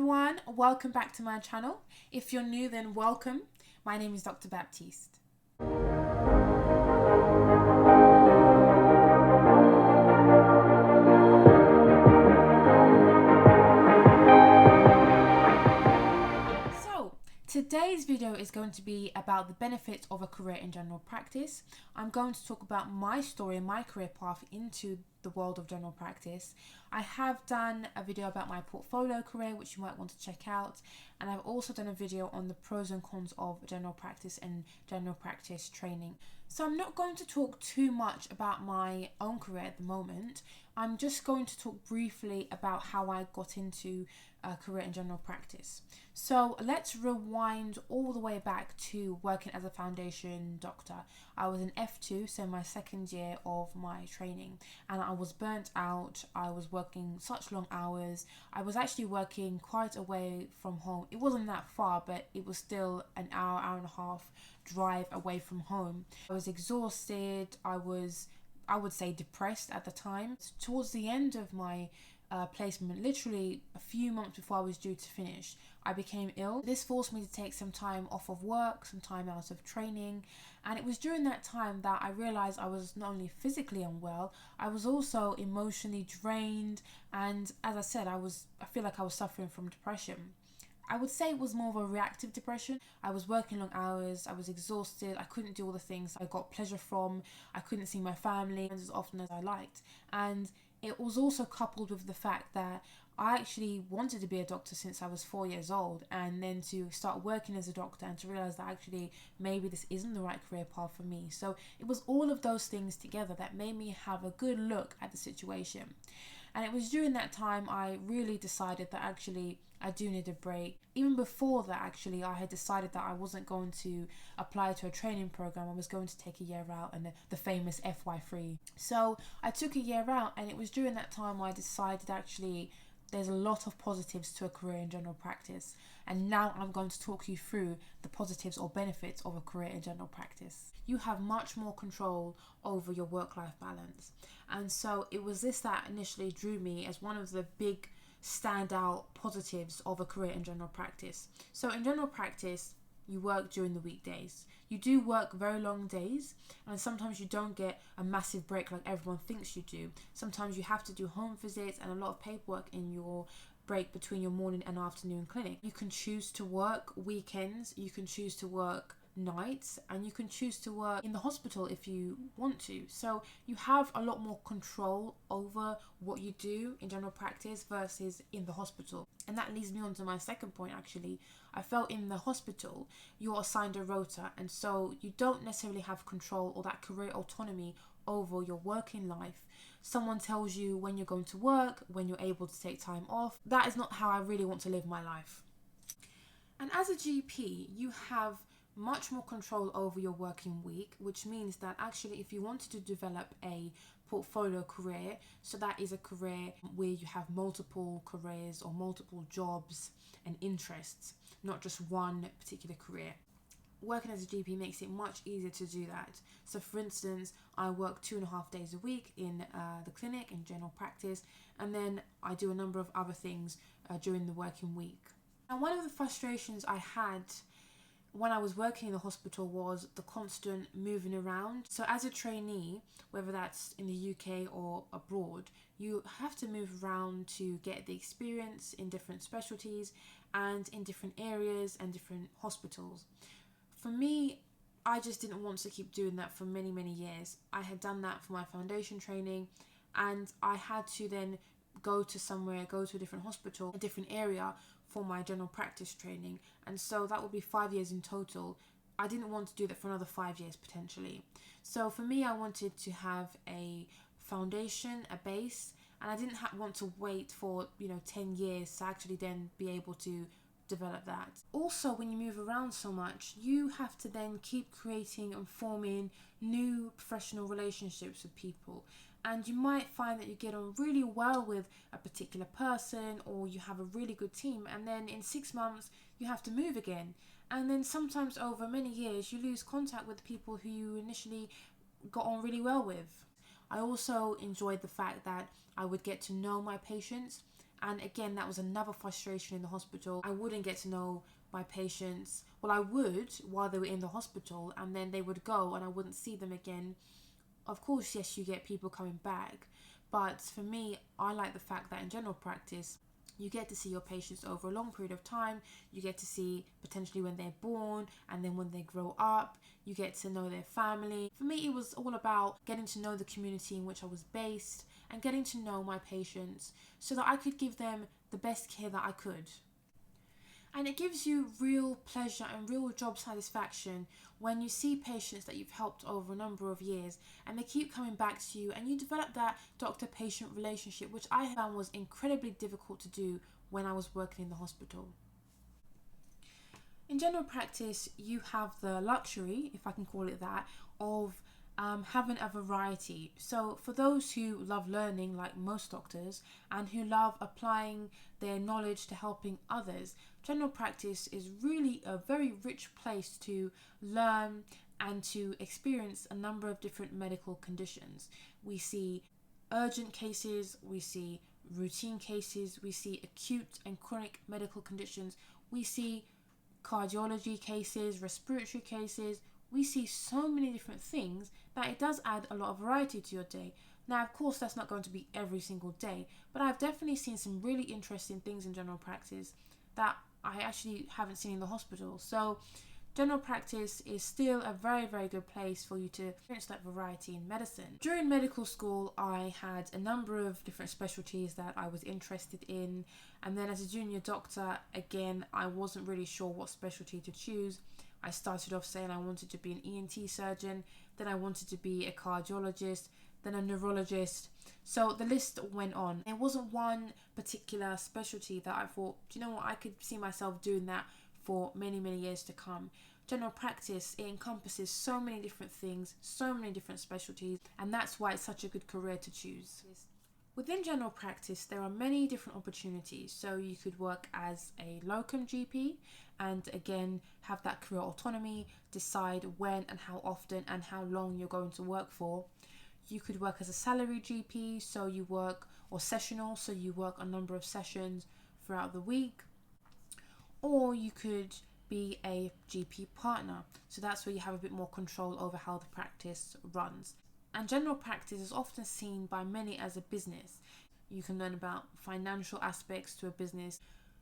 everyone, welcome back to my channel. If you're new, then welcome. My name is Dr. Baptiste. Today's video is going to be about the benefits of a career in general practice. I'm going to talk about my story and my career path into the world of general practice. I have done a video about my portfolio career, which you might want to check out, and I've also done a video on the pros and cons of general practice and general practice training. So I'm not going to talk too much about my own career at the moment. I'm just going to talk briefly about how I got into a career in general practice. So let's rewind all the way back to working as a foundation doctor. I was in F2, so my second year of my training, and I was burnt out. I was working such long hours. I was actually working quite away from home. It wasn't that far, but it was still an hour and a half drive away from home. I was exhausted. I would say depressed at the time. Towards the end of my placement, literally a few months before I was due to finish, I became ill. This forced me to take some time off of work, some time out of training, and it was during that time that I realized I was not only physically unwell, I was also emotionally drained, and as I said, I feel like I was suffering from depression. I would say it was more of a reactive depression. I was working long hours, I was exhausted, I couldn't do all the things I got pleasure from, I couldn't see my family as often as I liked, and it was also coupled with the fact that I actually wanted to be a doctor since I was 4 years old, and then to start working as a doctor and to realize that actually maybe this isn't the right career path for me. So it was all of those things together that made me have a good look at the situation. And it was during that time I really decided that actually I do need a break. Even before that, actually, I had decided that I wasn't going to apply to a training program. I was going to take a year out, and the famous FY3. So I took a year out, and it was during that time I decided actually there's a lot of positives to a career in general practice. And now I'm going to talk you through the positives or benefits of a career in general practice. You have much more control over your work-life balance. And so it was this that initially drew me as one of the big standout positives of a career in general practice. So in general practice, you work during the weekdays. You do work very long days, and sometimes you don't get a massive break like everyone thinks you do. Sometimes you have to do home visits and a lot of paperwork in your break between your morning and afternoon clinic. You can choose to work weekends, you can choose to work nights, and you can choose to work in the hospital if you want to. So you have a lot more control over what you do in general practice versus in the hospital. And that leads me on to my second point actually. I felt in the hospital you're assigned a rota, and so you don't necessarily have control or that career autonomy over your working life. Someone tells you when you're going to work, when you're able to take time off. That is not how I really want to live my life. And as a GP, you have much more control over your working week, which means that actually if you wanted to develop a portfolio career, so that is a career where you have multiple careers or multiple jobs and interests, not just one particular career. Working as a GP makes it much easier to do that. So for instance, I work 2.5 days a week in the clinic in general practice, and then I do a number of other things during the working week. And one of the frustrations I had when I was working in the hospital was the constant moving around. So as a trainee, whether that's in the UK or abroad, you have to move around to get the experience in different specialties and in different areas and different hospitals. For me, I just didn't want to keep doing that for many, many years. I had done that for my foundation training, and I had to then go to a different hospital, a different area for my general practice training, and so that would be 5 years in total. I didn't want to do that for another 5 years potentially. So for me, I wanted to have a foundation, a base, and I didn't want to wait for 10 years to actually then be able to develop that. Also, when you move around so much, you have to then keep creating and forming new professional relationships with people. And you might find that you get on really well with a particular person, or you have a really good team, and then in 6 months you have to move again. And then sometimes over many years you lose contact with the people who you initially got on really well with. I also enjoyed the fact that I would get to know my patients And again, that was another frustration in the hospital. I wouldn't get to know my patients. Well, I would while they were in the hospital, and then they would go and I wouldn't see them again. Of course, yes, you get people coming back, but for me, I like the fact that in general practice, you get to see your patients over a long period of time. You get to see potentially when they're born, and then when they grow up, you get to know their family. For me, it was all about getting to know the community in which I was based and getting to know my patients so that I could give them the best care that I could. And it gives you real pleasure and real job satisfaction when you see patients that you've helped over a number of years and they keep coming back to you, and you develop that doctor-patient relationship, which I found was incredibly difficult to do when I was working in the hospital. In general practice, you have the luxury, if I can call it that, of having a variety. So for those who love learning, like most doctors, and who love applying their knowledge to helping others, general practice is really a very rich place to learn and to experience a number of different medical conditions. We see urgent cases, we see routine cases, we see acute and chronic medical conditions, we see cardiology cases, respiratory cases. We see so many different things that it does add a lot of variety to your day. Now, of course, that's not going to be every single day, but I've definitely seen some really interesting things in general practice that I actually haven't seen in the hospital. So general practice is still a very, very good place for you to experience that variety in medicine. During medical school, I had a number of different specialties that I was interested in. And then as a junior doctor, again, I wasn't really sure what specialty to choose. I started off saying I wanted to be an ENT surgeon, then I wanted to be a cardiologist, then a neurologist. So the list went on. It wasn't one particular specialty that I thought, do you know what, I could see myself doing that for many, many years to come. General practice, it encompasses so many different things, so many different specialties, and that's why it's such a good career to choose. Within general practice, there are many different opportunities. So you could work as a locum GP and again have that career autonomy, decide when and how often and how long you're going to work for. You could work as a salary GP, so you work, or sessional, so you work a number of sessions throughout the week. Or you could be a GP partner, so that's where you have a bit more control over how the practice runs. And general practice is often seen by many as a business. You can learn about financial aspects to a business.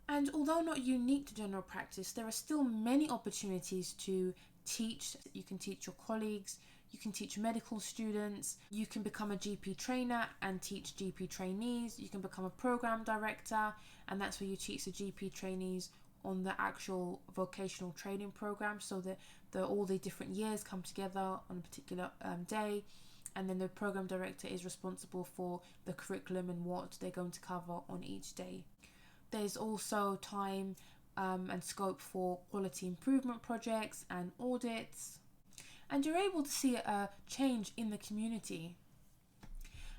And although not unique to general practice, there are still many opportunities to teach. You can teach your colleagues, you can teach medical students, you can become a GP trainer and teach GP trainees, you can become a program director, and that's where you teach the GP trainees on the actual vocational training program, so that all the different years come together on a particular day. And then the program director is responsible for the curriculum and what they're going to cover on each day. There's also time and scope for quality improvement projects and audits. And you're able to see a change in the community.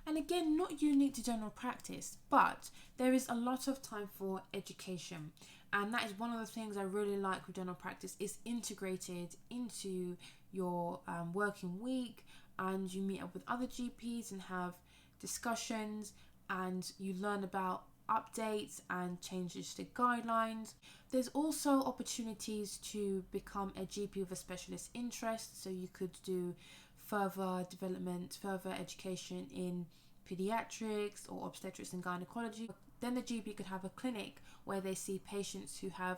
And again, not unique to general practice, but there is a lot of time for education. And that is one of the things I really like with general practice, is integrated into your working week, and you meet up with other GPs and have discussions, and you learn about updates and changes to guidelines. There's also opportunities to become a GP with a specialist interest, so you could do further development, further education in pediatrics or obstetrics and gynecology. Then the GP could have a clinic where they see patients who have,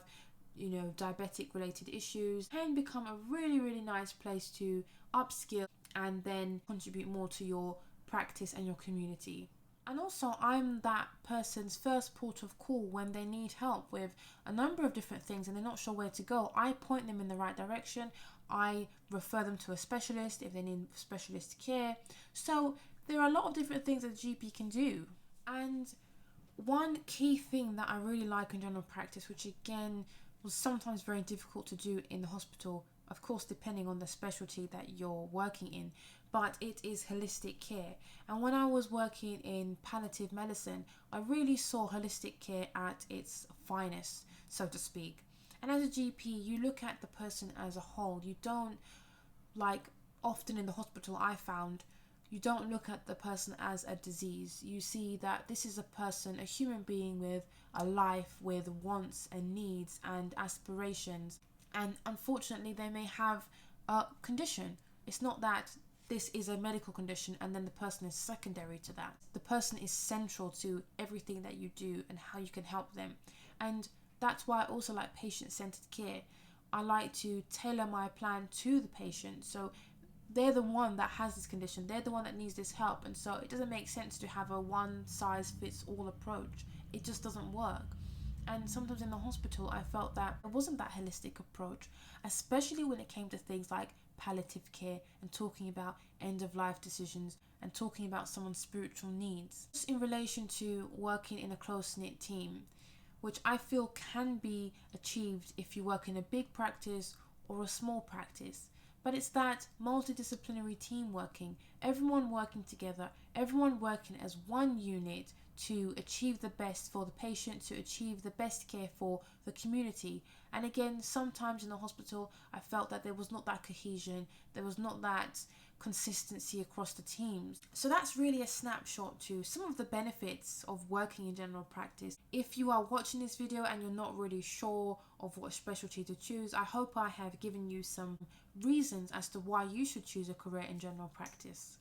diabetic related issues, and become a really, really nice place to upskill and then contribute more to your practice and your community. And also, I'm that person's first port of call when they need help with a number of different things and they're not sure where to go. I point them in the right direction. I refer them to a specialist if they need specialist care. So there are a lot of different things that a GP can do. And one key thing that I really like in general practice, which again was sometimes very difficult to do in the hospital, of course depending on the specialty that you're working in, but it is holistic care. And when I was working in palliative medicine, I really saw holistic care at its finest, so to speak. And as a GP, you look at the person as a whole. You don't, like often in the hospital I found, You don't look at the person as a disease. You see that this is a person, a human being with a life, with wants and needs and aspirations. And unfortunately, they may have a condition. It's not that this is a medical condition and then the person is secondary to that. The person is central to everything that you do and how you can help them. And that's why I also like patient-centered care. I like to tailor my plan to the patient. So they're the one that has this condition. They're the one that needs this help. And so it doesn't make sense to have a one-size-fits-all approach. It just doesn't work. And sometimes in the hospital, I felt that it wasn't that holistic approach, especially when it came to things like palliative care and talking about end-of-life decisions and talking about someone's spiritual needs. Just in relation to working in a close-knit team, which I feel can be achieved if you work in a big practice or a small practice. But it's that multidisciplinary team working, everyone working together, everyone working as one unit to achieve the best for the patient, to achieve the best care for the community. And again, sometimes in the hospital, I felt that there was not that cohesion, there was not that consistency across the teams. So that's really a snapshot to some of the benefits of working in general practice. If you are watching this video and you're not really sure of what specialty to choose, I hope I have given you some reasons as to why you should choose a career in general practice.